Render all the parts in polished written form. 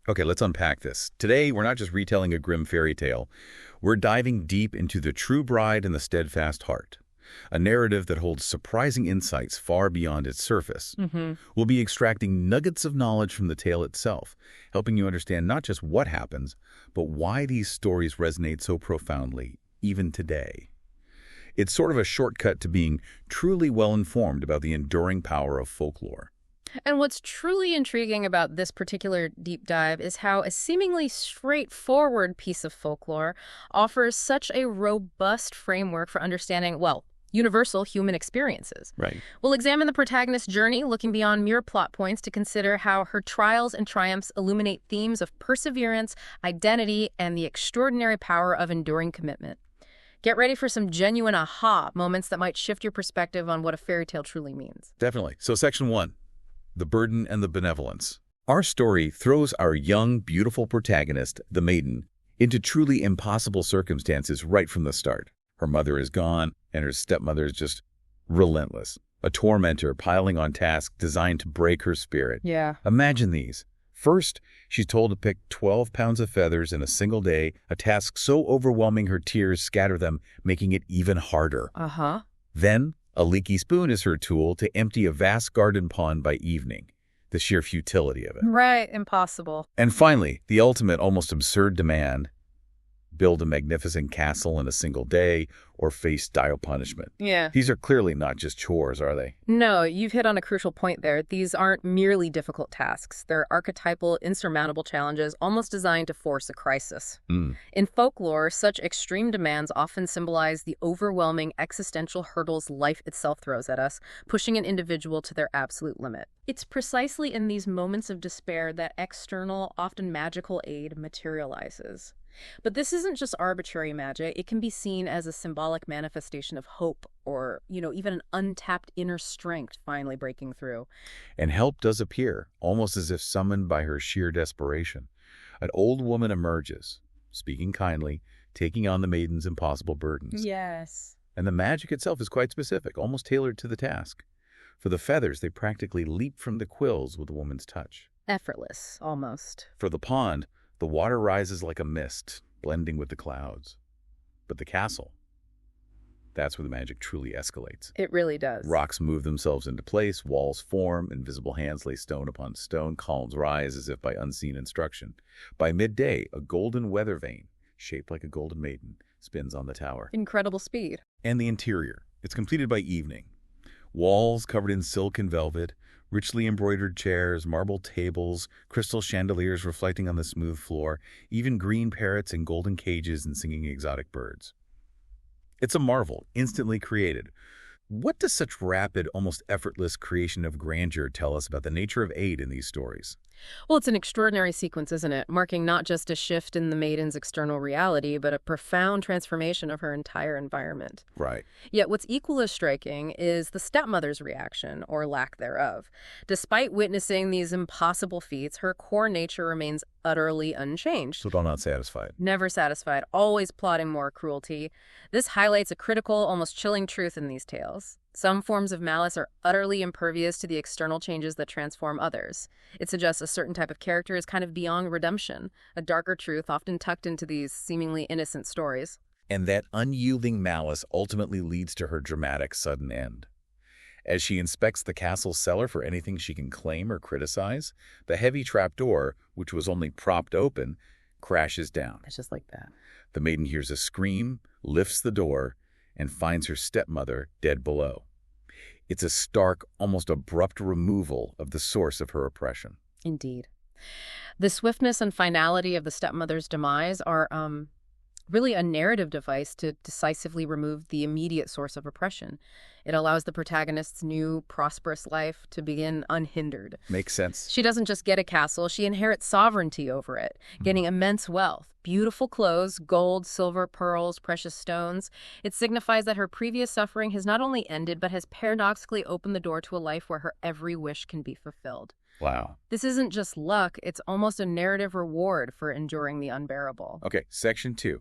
Okay, let's unpack this. Today, we're not just retelling a Grimm fairy tale. We're diving deep into The True Bride and the Steadfast Heart, a narrative that holds surprising insights far beyond its surface. Mm-hmm. We'll be extracting nuggets of knowledge from the tale itself, helping you understand not just what happens, but why these stories resonate so profoundly, even today. It's sort of a shortcut to being truly well-informed about the enduring power of folklore. And what's truly intriguing about this particular deep dive is how a seemingly straightforward piece of folklore offers such a robust framework for understanding, well, universal human experiences. Right. We'll examine the protagonist's journey, looking beyond mere plot points to consider how her trials and triumphs illuminate themes of perseverance, identity, and the extraordinary power of enduring commitment. Get ready for some genuine aha moments that might shift your perspective on what a fairy tale truly means. Definitely. So Section 1, the burden and the benevolence. Our story throws our young, beautiful protagonist, the maiden, into truly impossible circumstances right from the start. Her mother is gone, and her stepmother is just relentless, a tormentor piling on tasks designed to break her spirit. Yeah. Imagine these. First, she's told to pick 12 pounds of feathers in a single day, a task so overwhelming her tears scatter them, making it even harder. Uh-huh. Then, a leaky spoon is her tool to empty a vast garden pond by evening. The sheer futility of it. Right. Impossible. And finally, the ultimate, almost absurd demand: build a magnificent castle in a single day or face dire punishment. Yeah. These are clearly not just chores, are they? No, you've hit on a crucial point there. These aren't merely difficult tasks. They're archetypal, insurmountable challenges, almost designed to force a crisis. In folklore, such extreme demands often symbolize the overwhelming existential hurdles life itself throws at us, pushing an individual to their absolute limit. It's precisely in these moments of despair that external, often magical aid materializes. But this isn't just arbitrary magic. It can be seen as a symbolic manifestation of hope or, even an untapped inner strength finally breaking through. And help does appear, almost as if summoned by her sheer desperation. An old woman emerges, speaking kindly, taking on the maiden's impossible burdens. Yes. And the magic itself is quite specific, almost tailored to the task. For the feathers, they practically leap from the quills with the woman's touch. Effortless, almost. For the pond, the water rises like a mist, blending with the clouds. But the castle, that's where the magic truly escalates. It really does. Rocks move themselves into place, walls form, invisible hands lay stone upon stone, columns rise as if by unseen instruction. By midday, a golden weather vane, shaped like a golden maiden, spins on the tower. Incredible speed. And the interior, it's completed by evening. Walls covered in silk and velvet, richly embroidered chairs, marble tables, crystal chandeliers reflecting on the smooth floor, even green parrots in golden cages and singing exotic birds. It's a marvel, instantly created. What does such rapid, almost effortless creation of grandeur tell us about the nature of aid in these stories? Well, it's an extraordinary sequence, isn't it? Marking not just a shift in the maiden's external reality, but a profound transformation of her entire environment. Right. Yet what's equally as striking is the stepmother's reaction, or lack thereof. Despite witnessing these impossible feats, her core nature remains utterly unchanged. So not satisfied. Never satisfied, always plotting more cruelty. This highlights a critical, almost chilling truth in these tales. Some forms of malice are utterly impervious to the external changes that transform others. It suggests a certain type of character is kind of beyond redemption, a darker truth often tucked into these seemingly innocent stories. And that unyielding malice ultimately leads to her dramatic sudden end. As she inspects the castle's cellar for anything she can claim or criticize, the heavy trapdoor, which was only propped open, crashes down. It's just like that. The maiden hears a scream, lifts the door, and finds her stepmother dead below. It's a stark, almost abrupt removal of the source of her oppression. Indeed. The swiftness and finality of the stepmother's demise are really a narrative device to decisively remove the immediate source of oppression. It allows the protagonist's new, prosperous life to begin unhindered. Makes sense. She doesn't just get a castle, she inherits sovereignty over it, gaining immense wealth, beautiful clothes, gold, silver, pearls, precious stones. It signifies that her previous suffering has not only ended, but has paradoxically opened the door to a life where her every wish can be fulfilled. Wow. This isn't just luck, it's almost a narrative reward for enduring the unbearable. Okay, Section 2.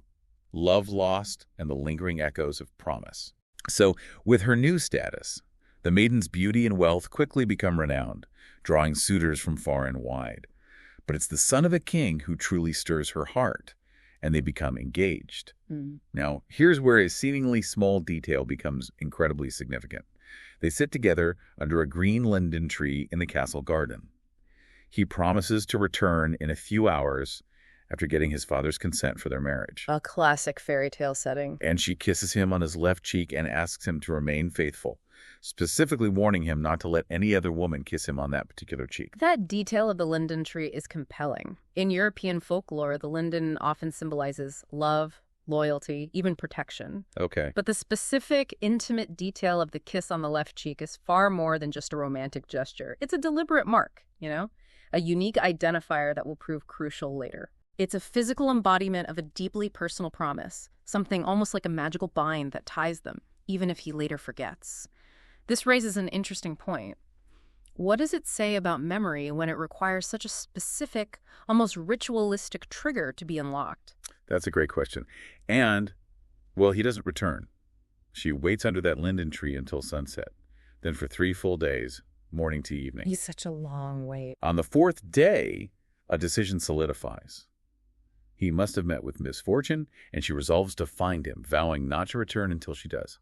Love lost and the lingering echoes of promise. So, with her new status, the maiden's beauty and wealth quickly become renowned, drawing suitors from far and wide. But it's the son of a king who truly stirs her heart, and they become engaged. Now, here's where a seemingly small detail becomes incredibly significant. They sit together under a green linden tree in the castle garden. He promises to return in a few hours after getting his father's consent for their marriage. A classic fairy tale setting. And she kisses him on his left cheek and asks him to remain faithful, specifically warning him not to let any other woman kiss him on that particular cheek. That detail of the linden tree is compelling. In European folklore, the linden often symbolizes love, loyalty, even protection. Okay. But the specific, intimate detail of the kiss on the left cheek is far more than just a romantic gesture. It's a deliberate mark, a unique identifier that will prove crucial later. It's a physical embodiment of a deeply personal promise, something almost like a magical bind that ties them, even if he later forgets. This raises an interesting point. What does it say about memory when it requires such a specific, almost ritualistic trigger to be unlocked? That's a great question. And, well, he doesn't return. She waits under that linden tree until sunset. Then for 3 full days, morning to evening. He's such a long wait. On the 4th day, a decision solidifies. He must have met with misfortune, and she resolves to find him, vowing not to return until she does.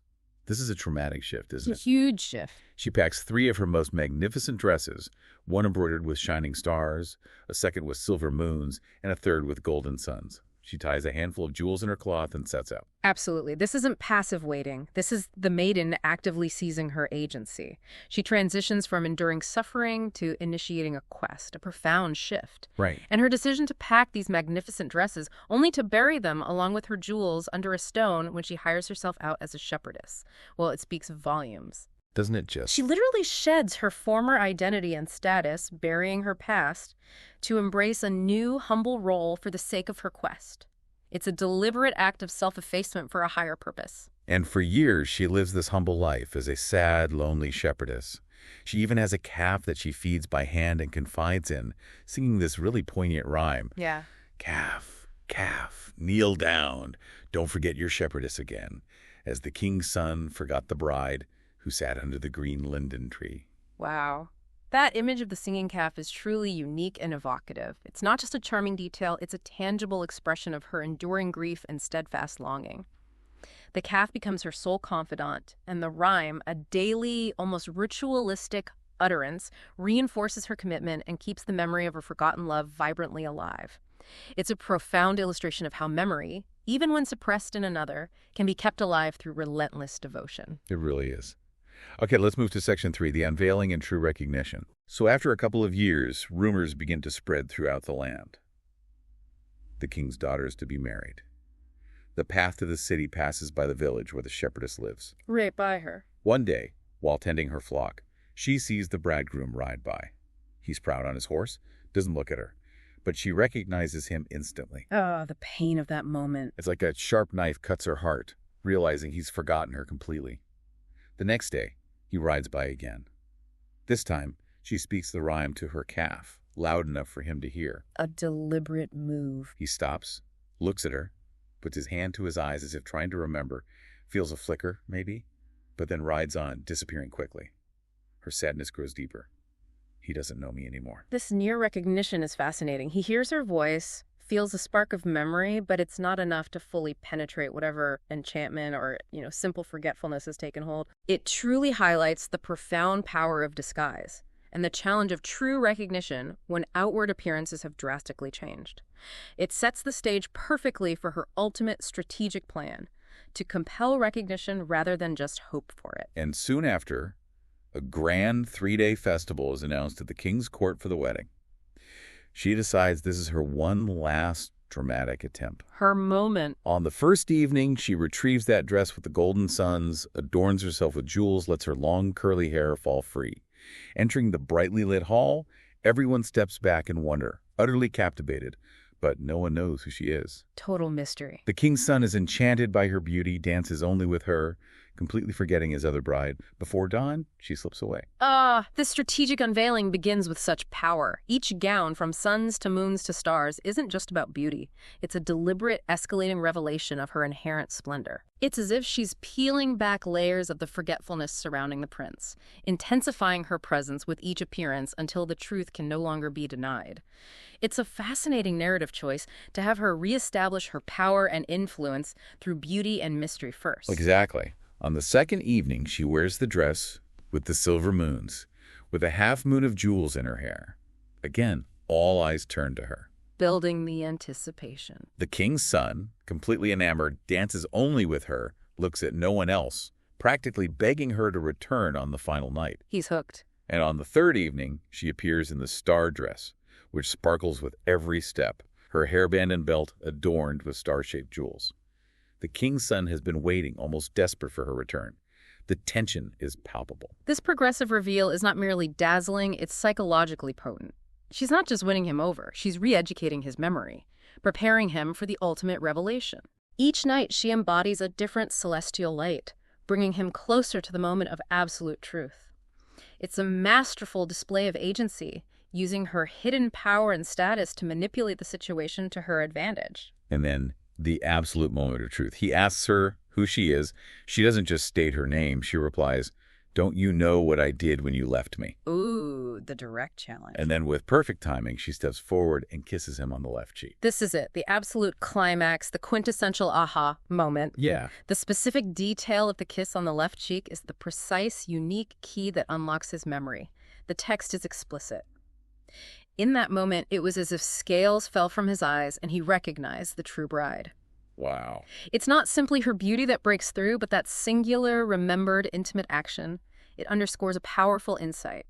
This is a traumatic shift, isn't it? It's a huge shift. She packs 3 of her most magnificent dresses, one embroidered with shining stars, a second with silver moons, and a third with golden suns. She ties a handful of jewels in her cloth and sets out. Absolutely. This isn't passive waiting. This is the maiden actively seizing her agency. She transitions from enduring suffering to initiating a quest, a profound shift. Right. And her decision to pack these magnificent dresses, only to bury them along with her jewels under a stone when she hires herself out as a shepherdess. Well, it speaks volumes. Doesn't it just? She literally sheds her former identity and status, burying her past, to embrace a new, humble role for the sake of her quest. It's a deliberate act of self-effacement for a higher purpose. And for years, she lives this humble life as a sad, lonely shepherdess. She even has a calf that she feeds by hand and confides in, singing this really poignant rhyme. Yeah. Calf, calf, kneel down. Don't forget your shepherdess again, as the king's son forgot the bride who sat under the green linden tree. Wow. That image of the singing calf is truly unique and evocative. It's not just a charming detail, it's a tangible expression of her enduring grief and steadfast longing. The calf becomes her sole confidant, and the rhyme, a daily, almost ritualistic utterance, reinforces her commitment and keeps the memory of her forgotten love vibrantly alive. It's a profound illustration of how memory, even when suppressed in another, can be kept alive through relentless devotion. It really is. Okay, let's move to Section 3, the unveiling and true recognition. So after a couple of years, rumors begin to spread throughout the land. The king's daughter is to be married. The path to the city passes by the village where the shepherdess lives. Right by her. One day, while tending her flock, she sees the bridegroom ride by. He's proud on his horse, doesn't look at her, but she recognizes him instantly. Oh, the pain of that moment. It's like a sharp knife cuts her heart, realizing he's forgotten her completely. The next day, he rides by again. This time, she speaks the rhyme to her calf, loud enough for him to hear. A deliberate move. He stops, looks at her, puts his hand to his eyes as if trying to remember, feels a flicker, maybe, but then rides on, disappearing quickly. Her sadness grows deeper. He doesn't know me anymore. This near recognition is fascinating. He hears her voice, feels a spark of memory, but it's not enough to fully penetrate whatever enchantment or, simple forgetfulness has taken hold. It truly highlights the profound power of disguise and the challenge of true recognition when outward appearances have drastically changed. It sets the stage perfectly for her ultimate strategic plan, to compel recognition rather than just hope for it. And soon after, a grand 3-day festival is announced at the king's court for the wedding. She decides this is her one last dramatic attempt. Her moment. On the first evening, she retrieves that dress with the golden suns, adorns herself with jewels, lets her long curly hair fall free. Entering the brightly lit hall, everyone steps back in wonder, utterly captivated, but no one knows who she is. Total mystery. The king's son is enchanted by her beauty, dances only with her, completely forgetting his other bride. Before dawn, she slips away. This strategic unveiling begins with such power. Each gown, from suns to moons to stars, isn't just about beauty. It's a deliberate, escalating revelation of her inherent splendor. It's as if she's peeling back layers of the forgetfulness surrounding the prince, intensifying her presence with each appearance until the truth can no longer be denied. It's a fascinating narrative choice to have her reestablish her power and influence through beauty and mystery first. Exactly. On the second evening, she wears the dress with the silver moons, with a half moon of jewels in her hair. Again, all eyes turn to her. Building the anticipation. The king's son, completely enamored, dances only with her, looks at no one else, practically begging her to return on the final night. He's hooked. And on the third evening, she appears in the star dress, which sparkles with every step, her hairband and belt adorned with star-shaped jewels. The king's son has been waiting, almost desperate for her return. The tension is palpable. This progressive reveal is not merely dazzling, it's psychologically potent. She's not just winning him over, she's re-educating his memory, preparing him for the ultimate revelation. Each night she embodies a different celestial light, bringing him closer to the moment of absolute truth. It's a masterful display of agency, using her hidden power and status to manipulate the situation to her advantage. And then the absolute moment of truth. He asks her who she is. She doesn't just state her name. She replies, "Don't you know what I did when you left me?" Ooh, the direct challenge. And then with perfect timing, she steps forward and kisses him on the left cheek. This is it, the absolute climax, the quintessential aha moment. Yeah. The specific detail of the kiss on the left cheek is the precise, unique key that unlocks his memory. The text is explicit. In that moment, it was as if scales fell from his eyes and he recognized the true bride. Wow. It's not simply her beauty that breaks through, but that singular, remembered, intimate action. It underscores a powerful insight.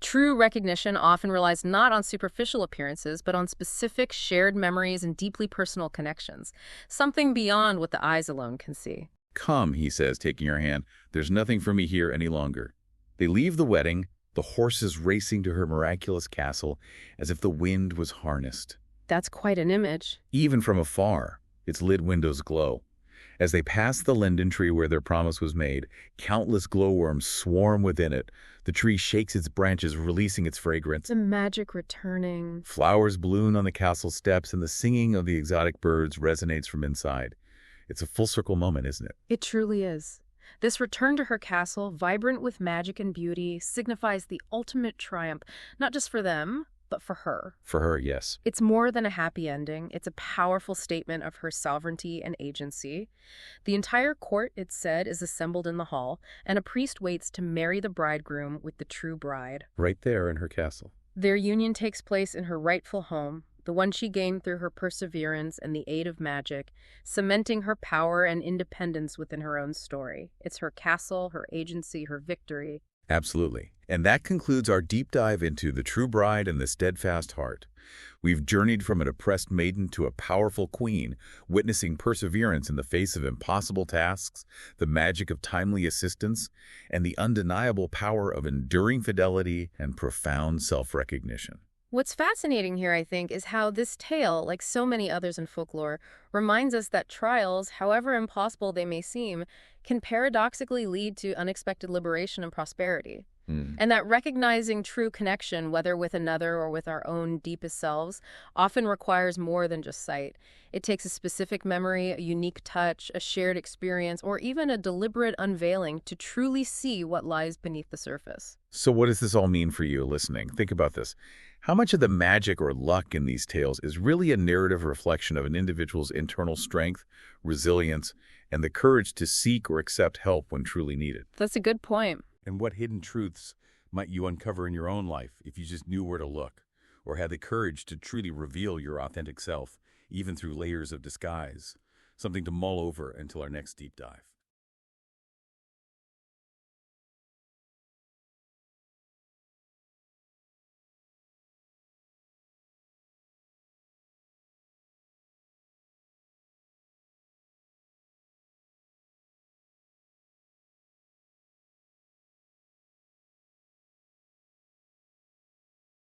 True recognition often relies not on superficial appearances, but on specific shared memories and deeply personal connections, something beyond what the eyes alone can see. "Come," he says, taking her hand. "There's nothing for me here any longer." They leave the wedding, the horses racing to her miraculous castle as if the wind was harnessed. That's quite an image. Even from afar, its lit windows glow. As they pass the linden tree where their promise was made, countless glowworms swarm within it. The tree shakes its branches, releasing its fragrance. The magic returning. Flowers bloom on the castle steps, and the singing of the exotic birds resonates from inside. It's a full-circle moment, isn't it? It truly is. This return to her castle, vibrant with magic and beauty, signifies the ultimate triumph, not just for them, but for her. For her, yes. It's more than a happy ending. It's a powerful statement of her sovereignty and agency. The entire court, it's said, is assembled in the hall, and a priest waits to marry the bridegroom with the true bride. Right there in her castle. Their union takes place in her rightful home, the one she gained through her perseverance and the aid of magic, cementing her power and independence within her own story. It's her castle, her agency, her victory. Absolutely. And that concludes our deep dive into the true bride and the steadfast heart. We've journeyed from an oppressed maiden to a powerful queen, witnessing perseverance in the face of impossible tasks, the magic of timely assistance, and the undeniable power of enduring fidelity and profound self-recognition. What's fascinating here, I think, is how this tale, like so many others in folklore, reminds us that trials, however impossible they may seem, can paradoxically lead to unexpected liberation and prosperity. And that recognizing true connection, whether with another or with our own deepest selves, often requires more than just sight. It takes a specific memory, a unique touch, a shared experience, or even a deliberate unveiling to truly see what lies beneath the surface. So what does this all mean for you listening? Think about this. How much of the magic or luck in these tales is really a narrative reflection of an individual's internal strength, resilience, and the courage to seek or accept help when truly needed? That's a good point. And what hidden truths might you uncover in your own life if you just knew where to look, or had the courage to truly reveal your authentic self, even through layers of disguise? Something to mull over until our next deep dive.